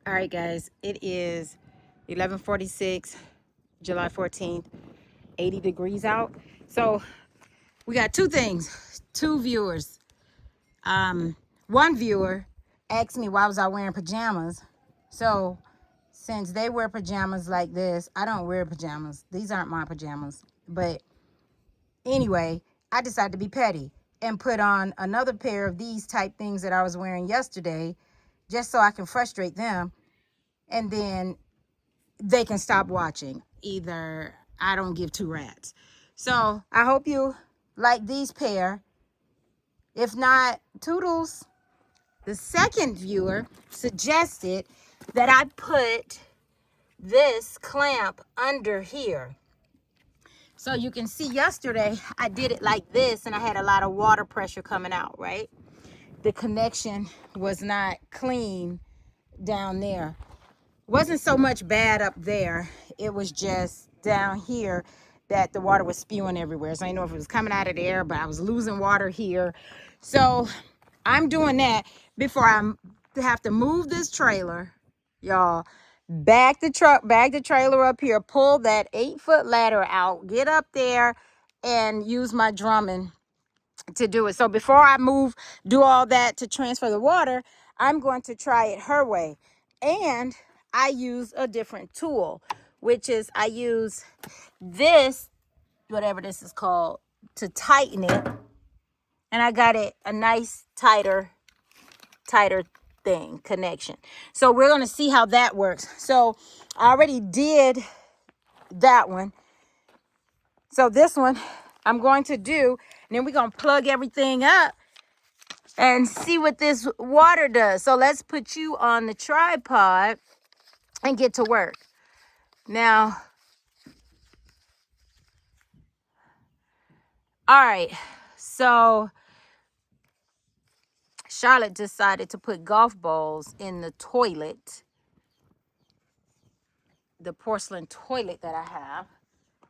All right, guys, it is 11:46, July 14th, 80 degrees out. So we got two things, two viewers. One viewer asked me why was I wearing pajamas. So since they wear pajamas like this, I don't wear pajamas. These aren't my pajamas. But anyway, I decided to be petty and put on another pair of these type things that I was wearing yesterday just so I can frustrate them. And then they can stop watching. Either I don't give two rats. So I hope you like these pair. If not, toodles. The second viewer suggested that I put this clamp under here. So you can see yesterday I did it like this and I had a lot of water pressure coming out, right? The connection was not clean down there. Wasn't so much bad up there. It was just down here that the water was spewing everywhere. So I didn't know if it was coming out of there, but I was losing water here. So I'm doing that before I have to move this trailer, y'all. Back the trailer up here, pull that 8-foot ladder out, get up there and use my drumming to do it. So before I do all that to transfer the water, I'm going to try it her way. And I use a different tool, which is I use this, whatever this is called, to tighten it. And I got it a nice tighter thing, connection. So we're going to see how that works. So I already did that one. So this one I'm going to do, and then we're going to plug everything up and see what this water does. So let's put you on the tripod and get to work. Now, all right, so Charlotte decided to put golf balls in the toilet, the porcelain toilet that I have.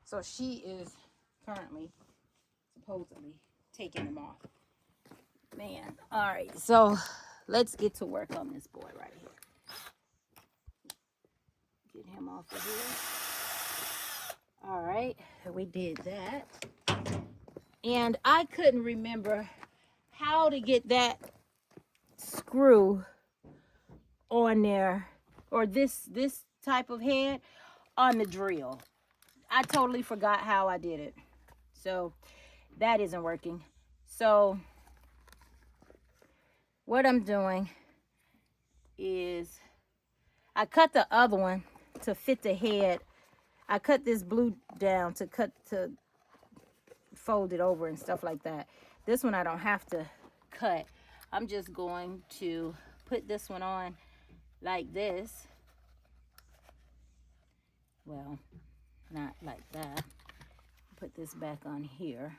So she is currently, supposedly, taking them off. Man, all right, so let's get to work on this boy right here. Get him off of here. All right, we did that. And I couldn't remember how to get that screw on there, or this type of head on the drill. I totally forgot how I did it. So that isn't working. So what I'm doing is I cut the other one to fit the head. I cut this blue down to fold it over and stuff like that. This one I don't have to cut. I'm just going to put this one on like this. Well, not like that. Put this back on here.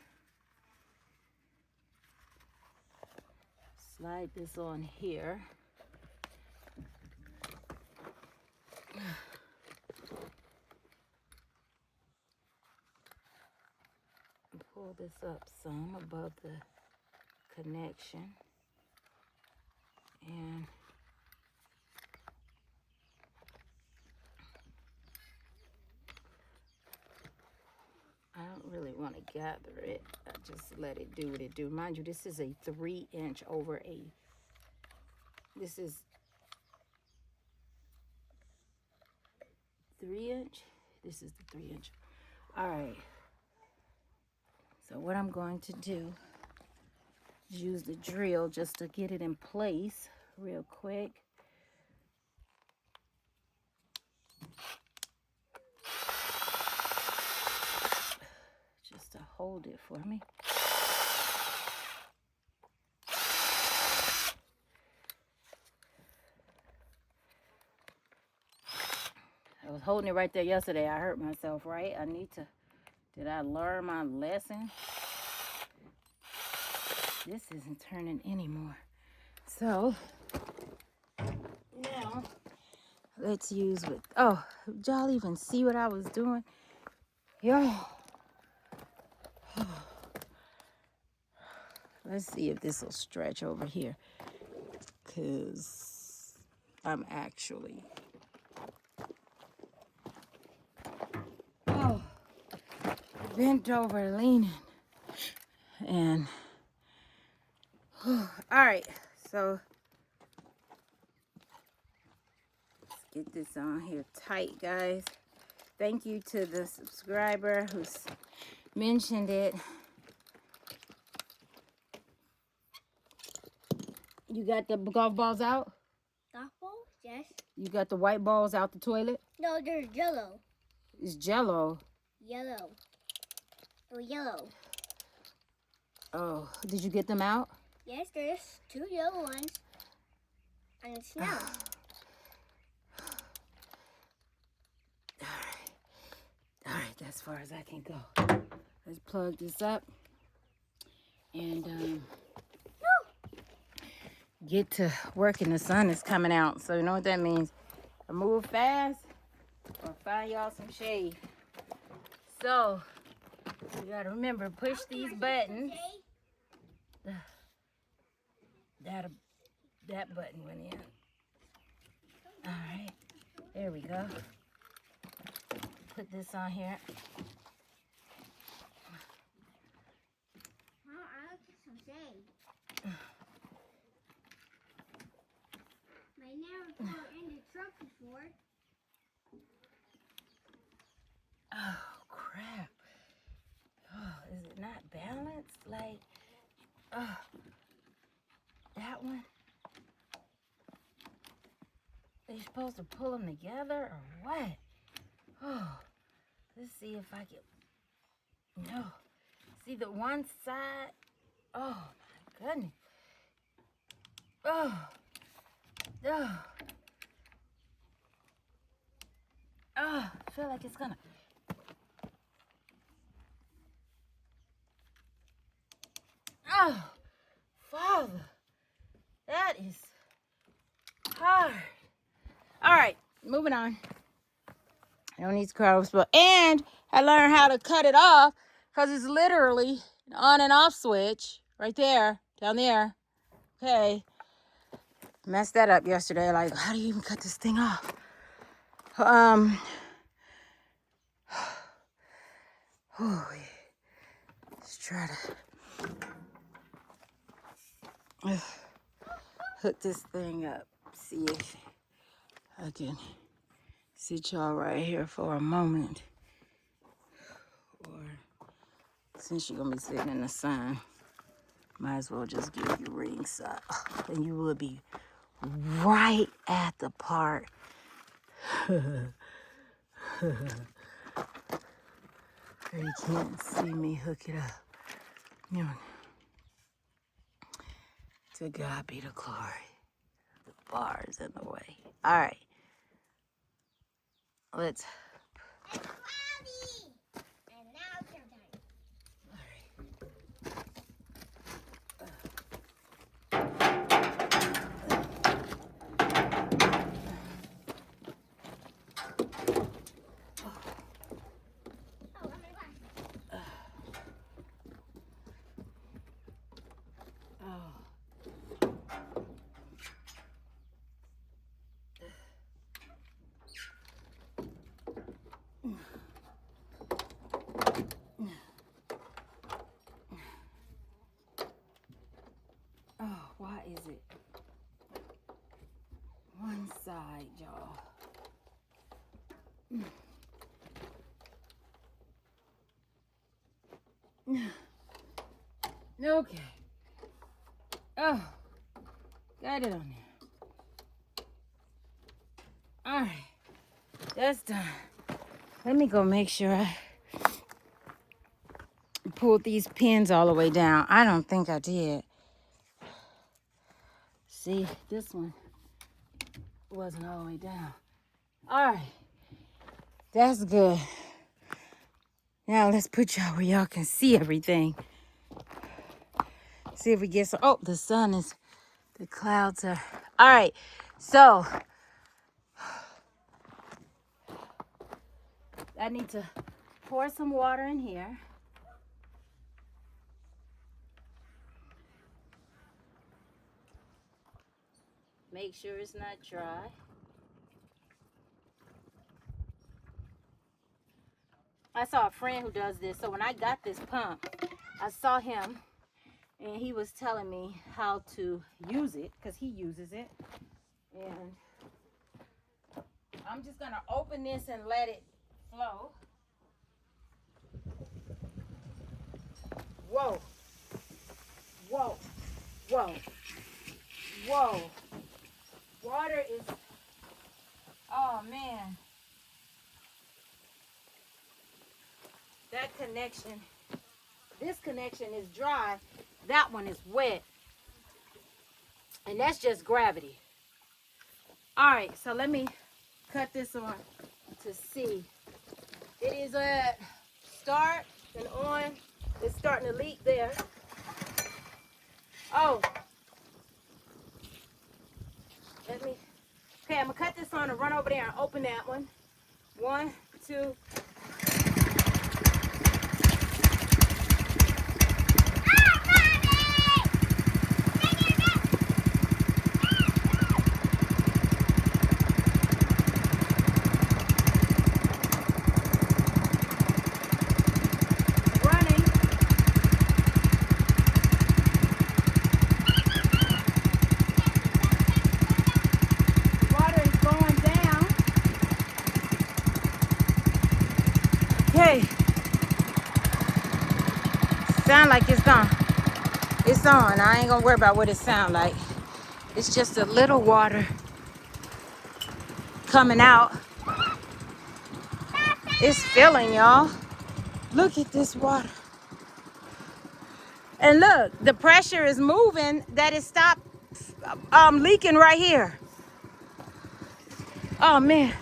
Slide this on here. Pull this up some above the connection. And I don't really want to gather it. I just let it do what it do. Mind you, this is a 3-inch over a, this is 3-inch. This is the 3-inch. All right. So what I'm going to do is use the drill just to get it in place real quick. Just to hold it for me. I was holding it right there yesterday. I hurt myself, right? I need to, did I learn my lesson? This isn't turning anymore. So now let's use with, oh, did y'all even see what I was doing? Yo. Let's see if this will stretch over here. Because I'm actually bent over leaning. And all right, so let's get this on here tight, guys. Thank you to the subscriber who's mentioned it. You got the golf balls out? Golf balls? Yes. You got the white balls out the toilet? No, there's Jello. It's Jello. Yellow. Oh, yellow. Oh, did you get them out? Yes, there's 2 yellow ones. And it's now. All right, that's as far as I can go. Let's plug this up and get to work. And the sun is coming out, so you know what that means. I move fast or find y'all some shade. So you gotta remember, push these buttons. That button went in. All right, there we go. Put this on here. I'll get some shade. My never put in the truck before. Oh, crap. Oh, is it not balanced? Like, that one? Are you supposed to pull them together or what? Oh, let's see if I can. No. See the one side? Oh, my goodness. Oh. Oh. Oh, I feel like it's gonna. Oh, Father, that is hard. All right, moving on. I don't need to cross, but and I learned how to cut it off because it's literally an on and off switch right there, down there. Okay, messed that up yesterday. Like, how do you even cut this thing off? Let's try to hook this thing up. See if I can sit y'all right here for a moment. Or since you're gonna be sitting in the sun, might as well just give you ringside. And you will be right at the part. You can't see me hook it up. You know, to God be the glory. The bar is in the way. All right. Let's. It's cloudy. And now it's your turn. All Oh, why is it one side, y'all? Okay. Oh, got it on there. All right, that's done. Let me go make sure I pulled these pins all the way down. I don't think I did. See, this one wasn't all the way down. All right, that's good. Now let's put y'all where y'all can see everything. See if we get some. Oh, the sun is, the clouds are. All right, so I need to pour some water in here. Make sure it's not dry. I saw a friend who does this. So when I got this pump, I saw him and he was telling me how to use it because he uses it. And I'm just gonna open this and let it flow. Whoa, whoa, whoa, whoa. Water is, oh man. That connection, this connection is dry. That one is wet. And that's just gravity. All right, so let me cut this on to see. It is at start and on. It's starting to leak there. Oh. Okay, I'm gonna cut this on and run over there and open that one. 1, 2. Okay. Sound like it's gone. It's on. I ain't gonna worry about what it sound like. It's just a little water coming out. It's filling, y'all. Look at this water. And look, the pressure is moving that it stopped leaking right here. Oh man.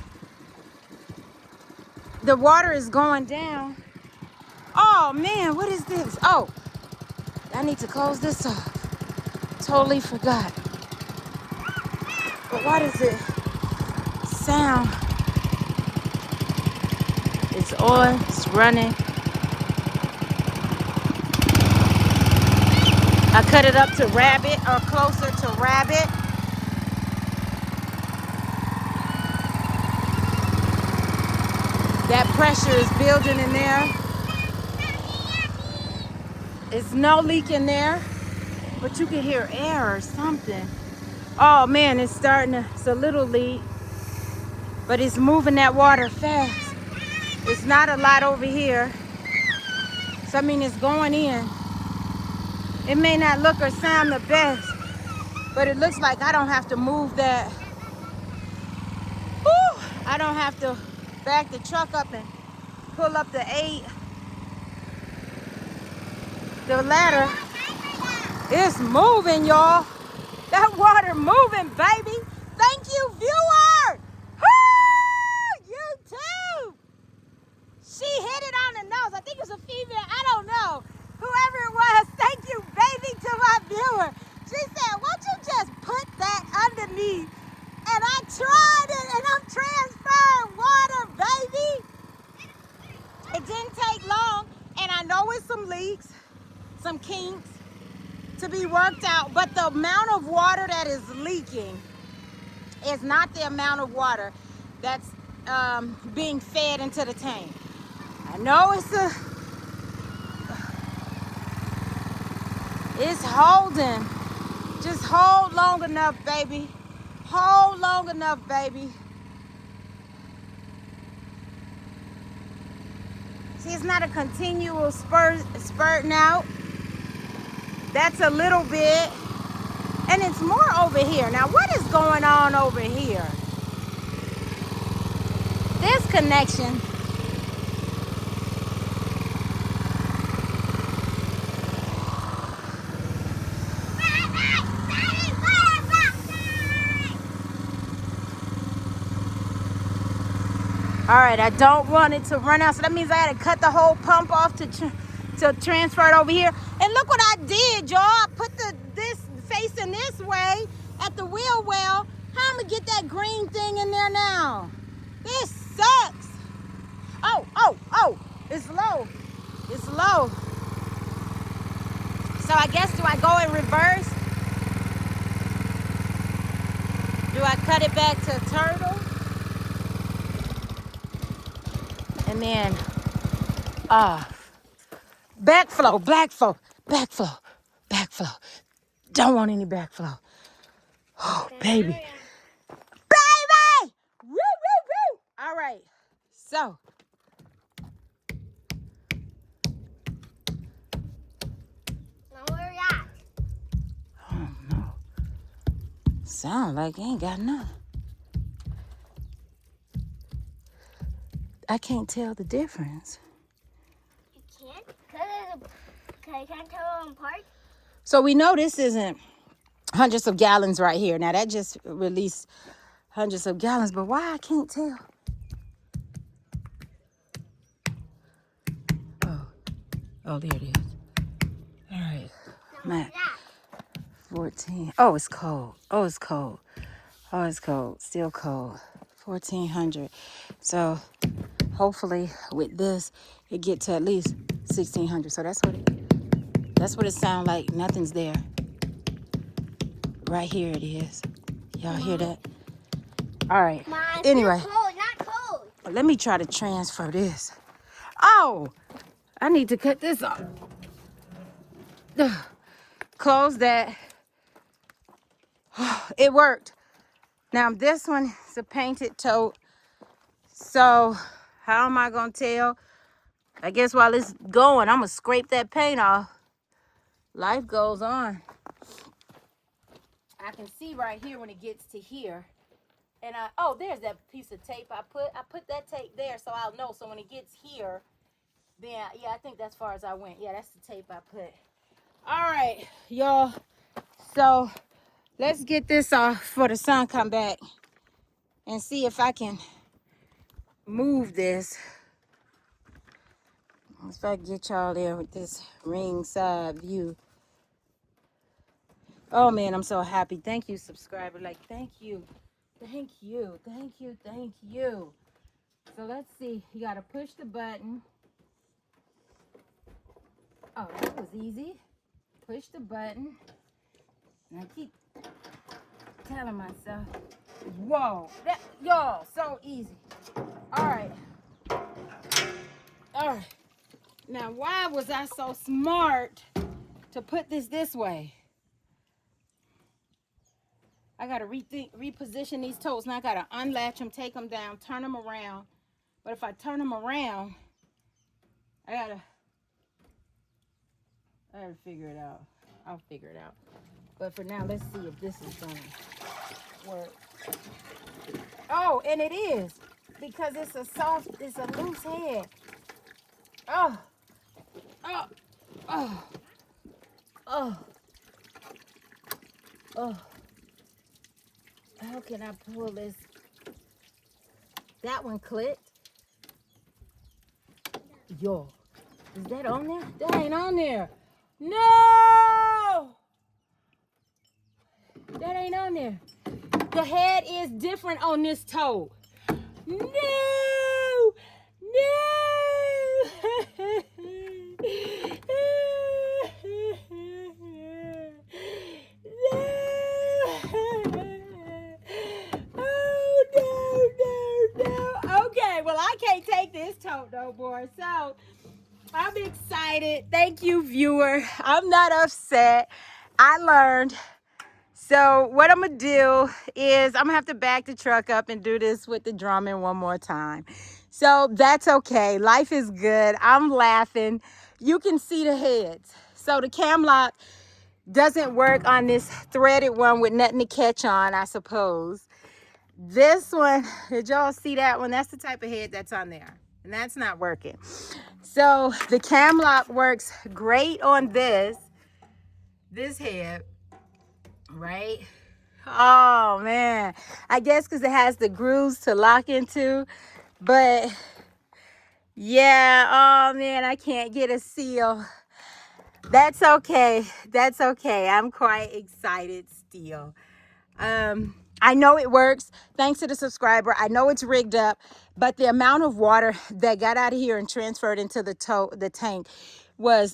The water is going down. Oh man, what is this? Oh, I need to close this off. Totally forgot. But why does it sound? It's on, it's running. I cut it up to rabbit or closer to rabbit. That pressure is building in there. It's no leak in there, but you can hear air or something. Oh man, it's a little leak, but it's moving that water fast. It's not a lot over here. So I mean, it's going in. It may not look or sound the best, but it looks like I don't have to move that. Whew, I don't have to back the truck up and pull up the ladder. It's moving, y'all. That water moving, baby. Thank you, viewer. Woo! YouTube. She hit it on the nose. I think it's a female. I don't know. Whoever it was, thank you, baby, to my viewer. She said, won't you just put that underneath? And I tried it, and I'm transferring water, baby. It didn't take long, and I know it's some leaks, some kinks to be worked out, but the amount of water that is leaking is not the amount of water that's being fed into the tank. I know it's holding. Just hold long enough, baby. Hold long enough, baby. See, it's not a continual spurting out. That's a little bit. And it's more over here. Now, what is going on over here? This connection. All right, I don't want it to run out, so that means I had to cut the whole pump off to transfer it over here. And look what I did, y'all. I put this facing this way at the wheel well. How am I gonna get that green thing in there now? This sucks. Oh, it's low. It's low. So I guess, do I go in reverse? Do I cut it back to turtle? And then backflow, backflow, backflow, backflow. Don't want any backflow. Oh, baby. Baby! Woo, woo, woo! All right. So. Now where you at? Oh, no. Sound like you ain't got none. I can't tell the difference. You can't? Cause I can't tell them apart. So we know this isn't hundreds of gallons right here. Now that just released hundreds of gallons, but why I can't tell? Oh, there it is. All right, Matt. 14. Oh, it's cold. Oh, it's cold. Oh, it's cold. Still cold. 1400. So hopefully with this, it get to at least 1600. So that's what it sounds like. Nothing's there. Right here it is. Y'all hear that? All right. Mom, Anyway, cold, not cold. let me try to transfer this. Oh, I need to cut this off. Close that. It worked. Now this one is a painted tote. So how am I gonna tell? I guess while it's going, I'm gonna scrape that paint off. Life goes on. I can see right here when it gets to here. And there's that piece of tape I put that tape there so I'll know. So when it gets here, then yeah, I think that's far as I went. Yeah, that's the tape I put. All right, y'all. So let's get this off before the sun come back and see if I can move this. If I can get y'all there with this ringside view. Oh man, I'm so happy. Thank you, subscriber. Like, thank you. Thank you. Thank you. Thank you. So let's see. You gotta push the button. Oh, that was easy. Push the button. And I keep telling myself, whoa, that y'all, so easy. All right. All right. Now, why was I so smart to put this way? I gotta reposition these toes. Now I gotta unlatch them, take them down, turn them around. But if I turn them around, I gotta figure it out. I'll figure it out. But for now, let's see if this is gonna work. Oh, and it is, because it's a loose head. Oh, oh, oh, oh, oh. How can I pull this? That one clicked. Yo, is that on there? That ain't on there. No! That ain't on there. The head is different on this toe. No! No! Okay, well, I can't take this tote no more. So I'm excited. Thank you, viewer. I'm not upset. I learned. So what I'm gonna do is I'm gonna have to back the truck up and do this with the drumming one more time. So that's okay. Life is good. I'm laughing. You can see the heads. So the cam lock doesn't work on this threaded one with nothing to catch on, I suppose. This one, did y'all see that one? That's the type of head that's on there. And that's not working. So the cam lock works great on this head, right? Oh man, I guess because it has the grooves to lock into, but yeah, oh man, I can't get a seal. That's okay. That's okay. I'm quite excited still. I know it works. Thanks to the subscriber. I know it's rigged up, but the amount of water that got out of here and transferred into the tank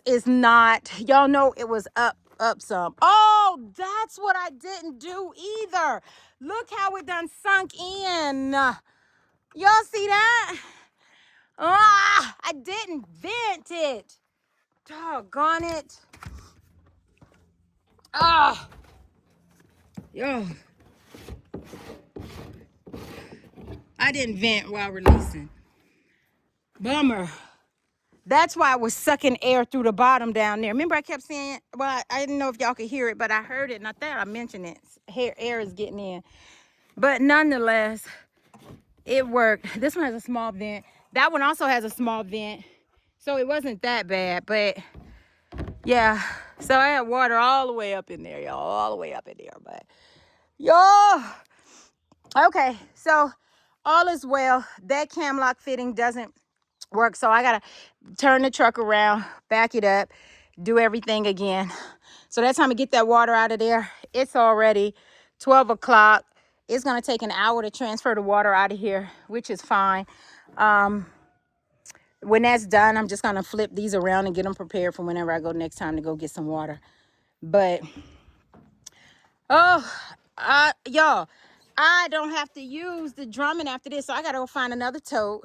is not, y'all know it was up up some. Oh, that's what I didn't do either. Look how it done sunk in. Y'all see that? Ah, I didn't vent it. Doggone it. Ah, yo. I didn't vent while releasing. Bummer. That's why I was sucking air through the bottom down there. Remember I kept saying, well, I didn't know if y'all could hear it, but I heard it and I thought I mentioned it. Air is getting in. But nonetheless, it worked. This one has a small vent. That one also has a small vent. So it wasn't that bad, but yeah. So I had water all the way up in there, y'all. All the way up in there, but y'all. Okay, so all is well. That cam lock fitting doesn't work. So I gotta turn the truck around, back it up, do everything again. So that time to get that water out of there, it's already 12 o'clock. It's gonna take an hour to transfer the water out of here, which is fine. When that's done, I'm just gonna flip these around and get them prepared for whenever I go next time to go get some water. But, y'all, I don't have to use the drumming after this, so I gotta go find another tote.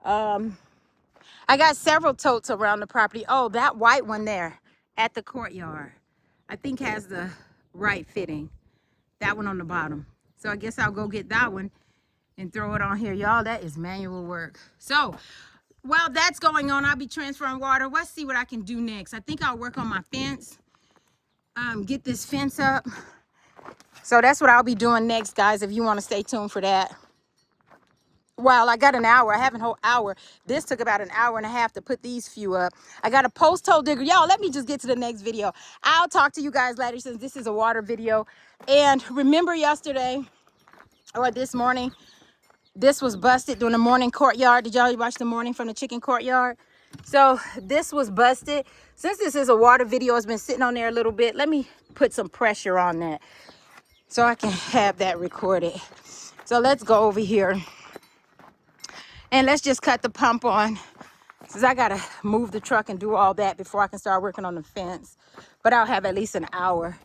I got several totes around the property. Oh, that white one there at the courtyard, I think has the right fitting. That one on the bottom. So I guess I'll go get that one and throw it on here. Y'all, that is manual work. So while that's going on, I'll be transferring water. Let's see what I can do next. I think I'll work on my fence. Get this fence up. So that's what I'll be doing next, guys, if you want to stay tuned for that. Well, I got an hour. I have a whole hour. This took about an hour and a half to put these few up. I got a post hole digger. Y'all, let me just get to the next video. I'll talk to you guys later since this is a water video. And remember yesterday or this morning, this was busted during the morning courtyard. Did y'all watch the morning from the chicken courtyard? So this was busted. Since this is a water video, it's been sitting on there a little bit. Let me put some pressure on that so I can have that recorded. So let's go over here. And let's just cut the pump on, since I gotta move the truck and do all that before I can start working on the fence. But I'll have at least an hour.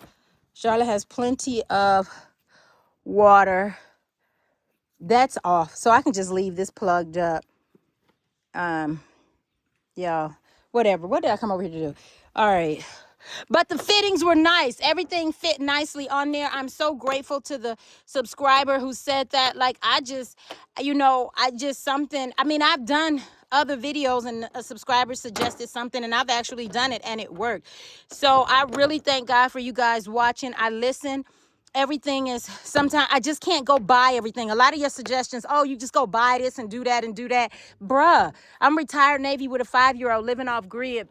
Charlotte has plenty of water. That's off, so I can just leave this plugged up. Yeah, whatever. What did I come over here to do? All right. But the fittings were nice. Everything fit nicely on there. I'm so grateful to the subscriber who said that. Like, I just something. I mean, I've done other videos and a subscriber suggested something and I've actually done it and it worked. So I really thank God for you guys watching. I listen. Everything is, sometimes I just can't go buy everything. A lot of your suggestions, oh, you just go buy this and do that and do that. Bruh, I'm retired Navy with a 5-year-old living off grid,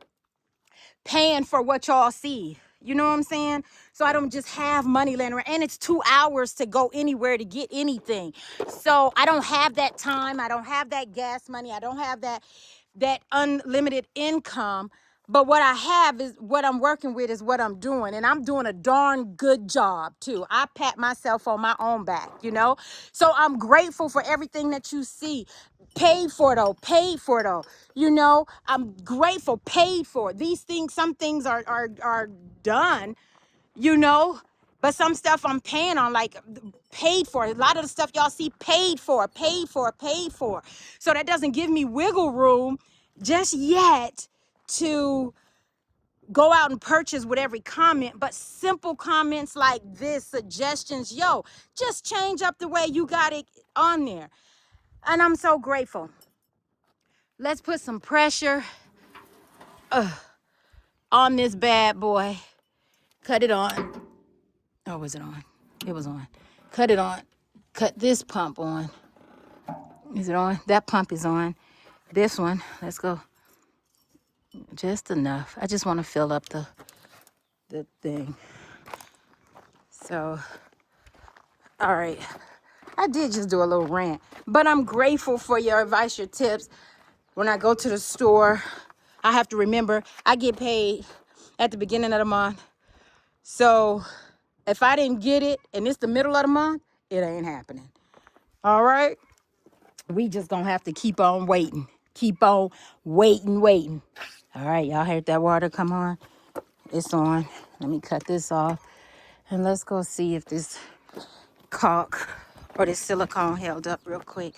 paying for what y'all see. You know what I'm saying? So I don't just have money laying around. And it's 2 hours to go anywhere to get anything. So I don't have that time. I don't have that gas money. I don't have that unlimited income. But what I have is what I'm working with is what I'm doing. And I'm doing a darn good job too. I pat myself on my own back, you know? So I'm grateful for everything that you see. Paid for though, paid for though. You know, I'm grateful, paid for. These things, some things are done, you know, but some stuff I'm paying on, like paid for. A lot of the stuff y'all see paid for, paid for, paid for. So that doesn't give me wiggle room just yet to go out and purchase with every comment. But simple comments like this, suggestions, yo, just change up the way you got it on there. And I'm so grateful. Let's put some pressure on this bad boy. Cut it on. Oh, was it on? It was on. Cut it on. Cut this pump on. Is it on? That pump is on. This one, let's go. Just enough. I just want to fill up the thing. So, all right. I did just do a little rant, but I'm grateful for your advice, your tips. When I go to the store, I have to remember I get paid at the beginning of the month. So if I didn't get it and it's the middle of the month, it ain't happening. All right? We just gonna have to keep on waiting. Keep on waiting. All right, y'all heard that water come on? It's on. Let me cut this off. And let's go see if this caulk or this silicone held up real quick.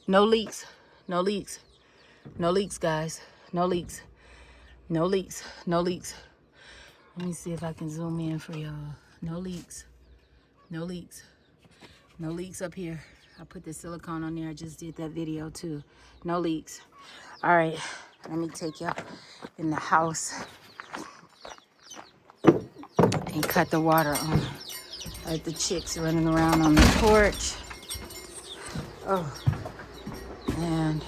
No leaks. No leaks. No leaks, guys. No leaks. No leaks. No leaks. Let me see if I can zoom in for y'all. No leaks. No leaks. No leaks up here. I put the silicone on there. I just did that video too. No leaks. All right. Let me take y'all in the house and cut the water on. Like the chicks running around on the porch. Oh, and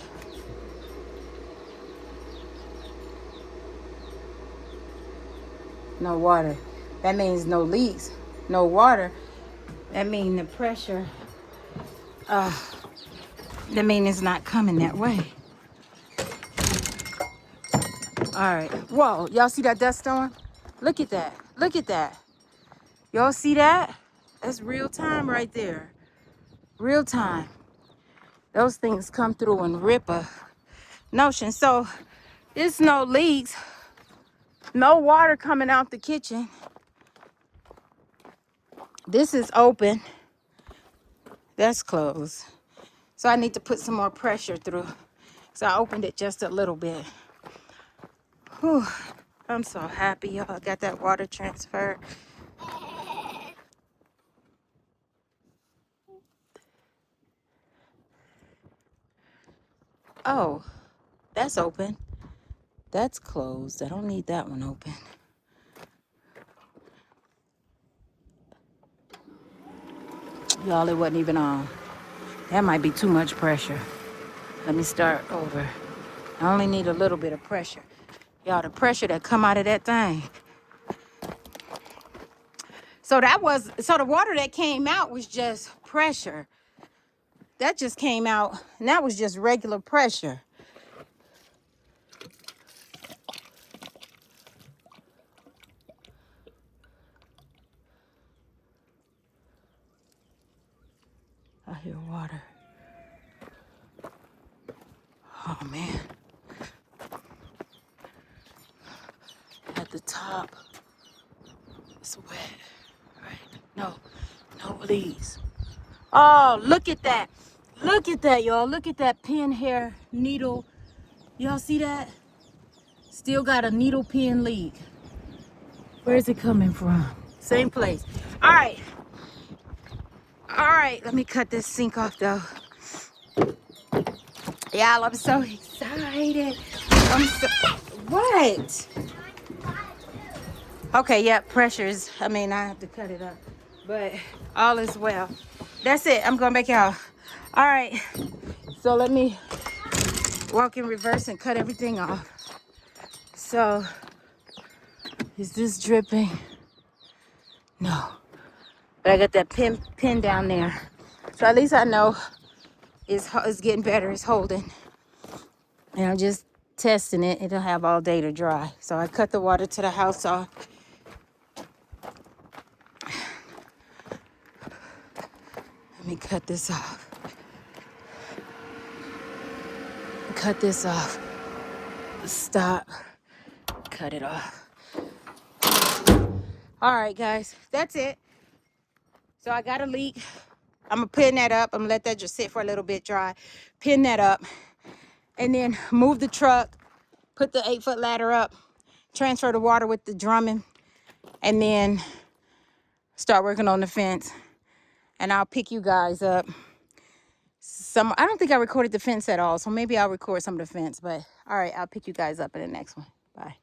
no water. That means no leaks, no water. That means the pressure, that means it's not coming that way. All right. Whoa, y'all see that dust storm? Look at that. Look at that. Y'all see that? That's real time right there. Real time. Those things come through and rip a notion. So it's no leaks, no water coming out the kitchen. This is open. That's closed. So I need to put some more pressure through. So I opened it just a little bit. Whew. I'm so happy y'all got that water transferred. Oh, that's open. That's closed. I don't need that one open. Y'all, it wasn't even on. That might be too much pressure. Let me start over. I only need a little bit of pressure. Y'all, the pressure that come out of that thing. So the water that came out was just pressure. That just came out, and that was just regular pressure. I hear water. Oh man. At the top, it's wet, right? No leaves. Oh, look at that. Look at that, y'all. Look at that pin hair needle. Y'all see that? Still got a needle pin leak. Where is it coming from? Same place. All right. All right, let me cut this sink off though. Y'all, I'm so excited. What? Okay, yeah, pressures. I mean, I have to cut it up, but all is well. That's it. I'm going back out. All right. So let me walk in reverse and cut everything off. So, is this dripping? No. But I got that pin down there. So at least I know it's getting better. It's holding. And I'm just testing it. It'll have all day to dry. So I cut the water to the house off. Let me cut this off. Cut this off. Stop. Cut it off. All right, guys. That's it. So I got a leak. I'm going to pin that up. I'm going to let that just sit for a little bit dry. Pin that up. And then move the truck. Put the 8-foot ladder up. Transfer the water with the drumming. And then start working on the fence. And I'll pick you guys up. I don't think I recorded the fence at all. So maybe I'll record some of the fence. But all right, I'll pick you guys up in the next one. Bye.